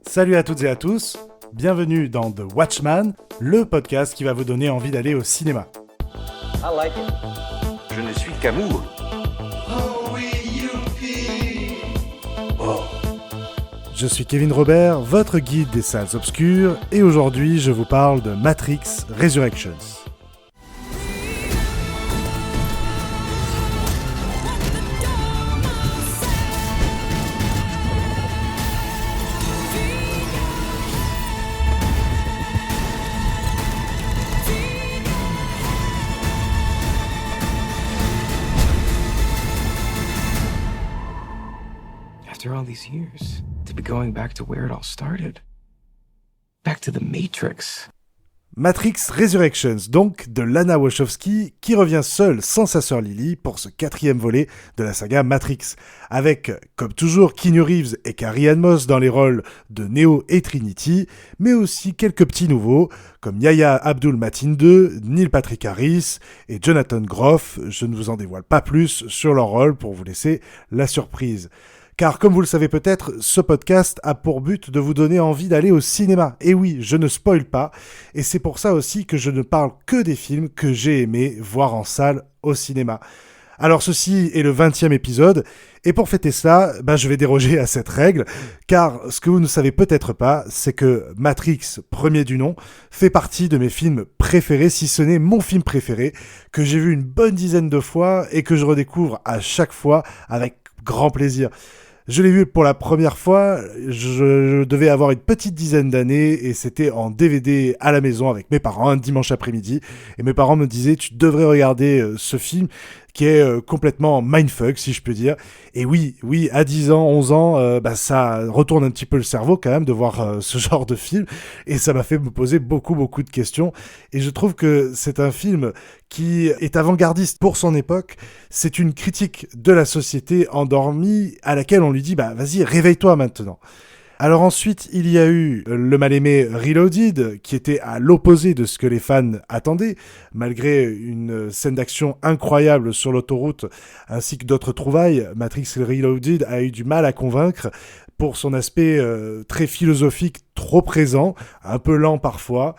Salut à toutes et à tous, bienvenue dans The Watchman, le podcast qui va vous donner envie d'aller au cinéma. I like it. Je ne suis qu'amour. Je suis Kevin Robert, votre guide des salles obscures, et aujourd'hui je vous parle de Matrix Resurrections. After all these years, to be going back to where it all started. Back to the Matrix. Matrix Resurrections, donc de Lana Wachowski, qui revient seule sans sa sœur Lily pour ce 4e volet de la saga Matrix, avec, comme toujours, Keanu Reeves et Carrie-Anne Moss dans les rôles de Neo et Trinity, mais aussi quelques petits nouveaux, comme Yahya Abdul-Mateen II, Neil Patrick Harris et Jonathan Groff. Je ne vous en dévoile pas plus sur leur rôle pour vous laisser la surprise. Car comme vous le savez peut-être, ce podcast a pour but de vous donner envie d'aller au cinéma. Et oui, je ne spoil pas, et c'est pour ça aussi que je ne parle que des films que j'ai aimés voir en salle au cinéma. Alors ceci est le 20e épisode, et pour fêter cela, je vais déroger à cette règle, car ce que vous ne savez peut-être pas, c'est que Matrix, premier du nom, fait partie de mes films préférés, si ce n'est mon film préféré, que j'ai vu une bonne dizaine de fois, et que je redécouvre à chaque fois avec grand plaisir. Je l'ai vu pour la première fois, je devais avoir une petite dizaine d'années et c'était en DVD à la maison avec mes parents un dimanche après-midi. Et mes parents me disaient « Tu devrais regarder ce film qui est complètement mindfuck, si je peux dire. » Et oui, à 10 ans, 11 ans, ça retourne un petit peu le cerveau quand même de voir ce genre de film. Et ça m'a fait me poser beaucoup de questions. Et je trouve que c'est un film qui est avant-gardiste pour son époque. C'est une critique de la société endormie à laquelle on lui dit « Vas-y, réveille-toi maintenant ». Alors ensuite, il y a eu le mal-aimé Reloaded, qui était à l'opposé de ce que les fans attendaient, malgré une scène d'action incroyable sur l'autoroute, ainsi que d'autres trouvailles. Matrix Reloaded a eu du mal à convaincre pour son aspect très philosophique, trop présent, un peu lent parfois.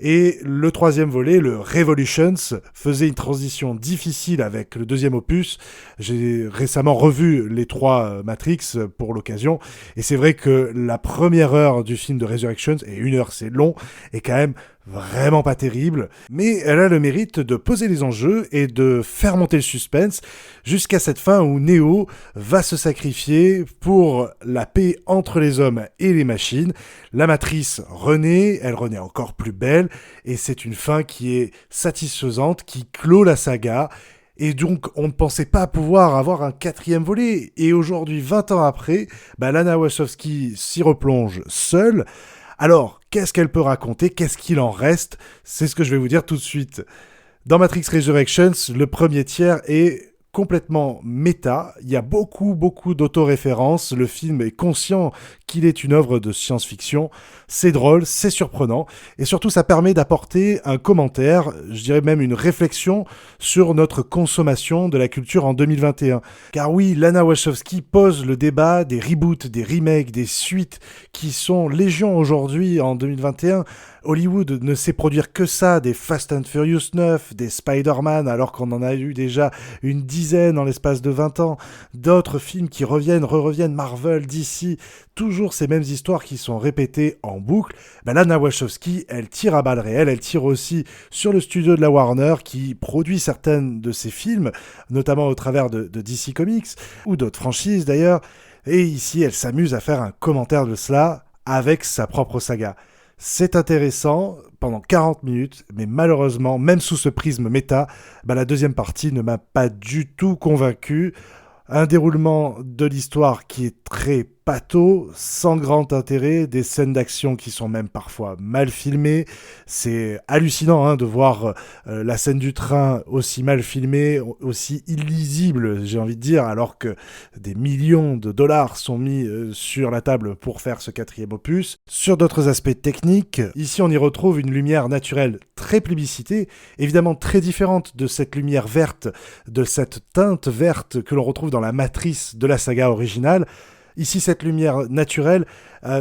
Et le 3e volet, le Revolutions, faisait une transition difficile avec le 2e opus. J'ai récemment revu les 3 Matrix pour l'occasion, et c'est vrai que la première heure du film de Resurrections, et 1 heure c'est long, est quand même vraiment pas terrible, mais elle a le mérite de poser les enjeux et de faire monter le suspense jusqu'à cette fin où Neo va se sacrifier pour la paix entre les hommes et les machines. La matrice renaît, elle renaît encore plus belle, et c'est une fin qui est satisfaisante, qui clôt la saga. Et donc, on ne pensait pas pouvoir avoir un 4e volet. Et aujourd'hui, 20 ans après, Lana Wachowski s'y replonge seule. Alors, qu'est-ce qu'elle peut raconter ? Qu'est-ce qu'il en reste ? C'est ce que je vais vous dire tout de suite. Dans Matrix Resurrections, le premier tiers est complètement méta. Il y a beaucoup d'autoréférences. Le film est conscient qu'il est une œuvre de science-fiction. C'est drôle, c'est surprenant. Et surtout, ça permet d'apporter un commentaire, je dirais même une réflexion sur notre consommation de la culture en 2021. Car oui, Lana Wachowski pose le débat des reboots, des remakes, des suites qui sont légion aujourd'hui en 2021. Hollywood ne sait produire que ça, des Fast and Furious 9, des Spider-Man, alors qu'on en a eu déjà une dizaine en l'espace de 20 ans, d'autres films qui reviennent, reviennent, Marvel, DC, toujours ces mêmes histoires qui sont répétées en boucle. Lana Wachowski, elle tire à balles réelles, elle tire aussi sur le studio de la Warner qui produit certaines de ses films, notamment au travers de DC Comics, ou d'autres franchises d'ailleurs, et ici elle s'amuse à faire un commentaire de cela avec sa propre saga. C'est intéressant pendant 40 minutes, mais malheureusement, même sous ce prisme méta, la 2e partie ne m'a pas du tout convaincu. Un déroulement de l'histoire qui est très pâteau, sans grand intérêt, des scènes d'action qui sont même parfois mal filmées. C'est hallucinant de voir la scène du train aussi mal filmée, aussi illisible, j'ai envie de dire, alors que des millions de dollars sont mis sur la table pour faire ce 4e opus. Sur d'autres aspects techniques, ici on y retrouve une lumière naturelle très plébiscitée, évidemment très différente de cette lumière verte, de cette teinte verte que l'on retrouve dans la matrice de la saga originale. Ici, cette lumière naturelle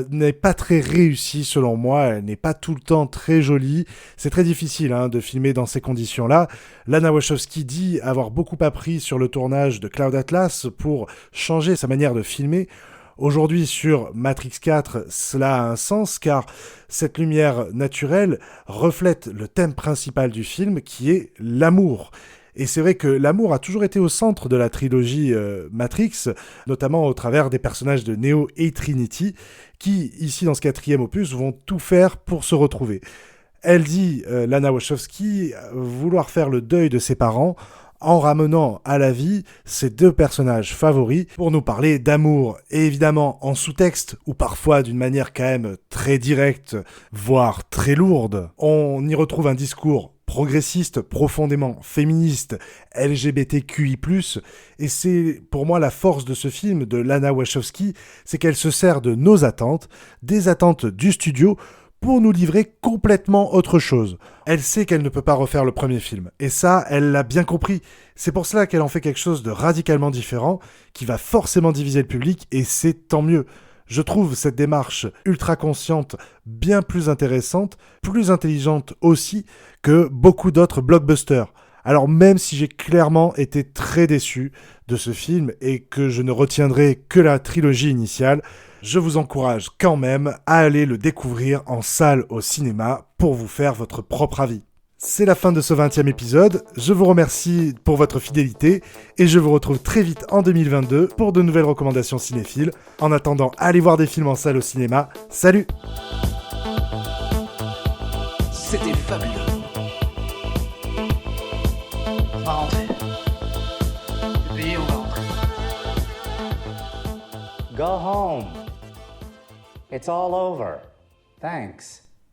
n'est pas très réussie selon moi, elle n'est pas tout le temps très jolie. C'est très difficile de filmer dans ces conditions-là. Lana Wachowski dit avoir beaucoup appris sur le tournage de Cloud Atlas pour changer sa manière de filmer. Aujourd'hui, sur Matrix 4, cela a un sens car cette lumière naturelle reflète le thème principal du film qui est l'amour. Et c'est vrai que l'amour a toujours été au centre de la trilogie Matrix, notamment au travers des personnages de Neo et Trinity, qui, ici dans ce 4e opus, vont tout faire pour se retrouver. Elle dit, Lana Wachowski, vouloir faire le deuil de ses parents en ramenant à la vie ses 2 personnages favoris pour nous parler d'amour, et évidemment en sous-texte, ou parfois d'une manière quand même très directe, voire très lourde. On y retrouve un discours progressiste, profondément féministe, LGBTQI+, et c'est pour moi la force de ce film, de Lana Wachowski, c'est qu'elle se sert de nos attentes, des attentes du studio, pour nous livrer complètement autre chose. Elle sait qu'elle ne peut pas refaire le premier film, et ça, elle l'a bien compris. C'est pour cela qu'elle en fait quelque chose de radicalement différent, qui va forcément diviser le public, et c'est tant mieux. Je trouve cette démarche ultra consciente bien plus intéressante, plus intelligente aussi que beaucoup d'autres blockbusters. Alors même si j'ai clairement été très déçu de ce film et que je ne retiendrai que la trilogie initiale, je vous encourage quand même à aller le découvrir en salle au cinéma pour vous faire votre propre avis. C'est la fin de ce 20e épisode, je vous remercie pour votre fidélité et je vous retrouve très vite en 2022 pour de nouvelles recommandations cinéphiles. En attendant, allez voir des films en salle au cinéma, salut! C'était fabuleux. On va rentrer. Le pays, on va rentrer. Go home. It's all over. Thanks.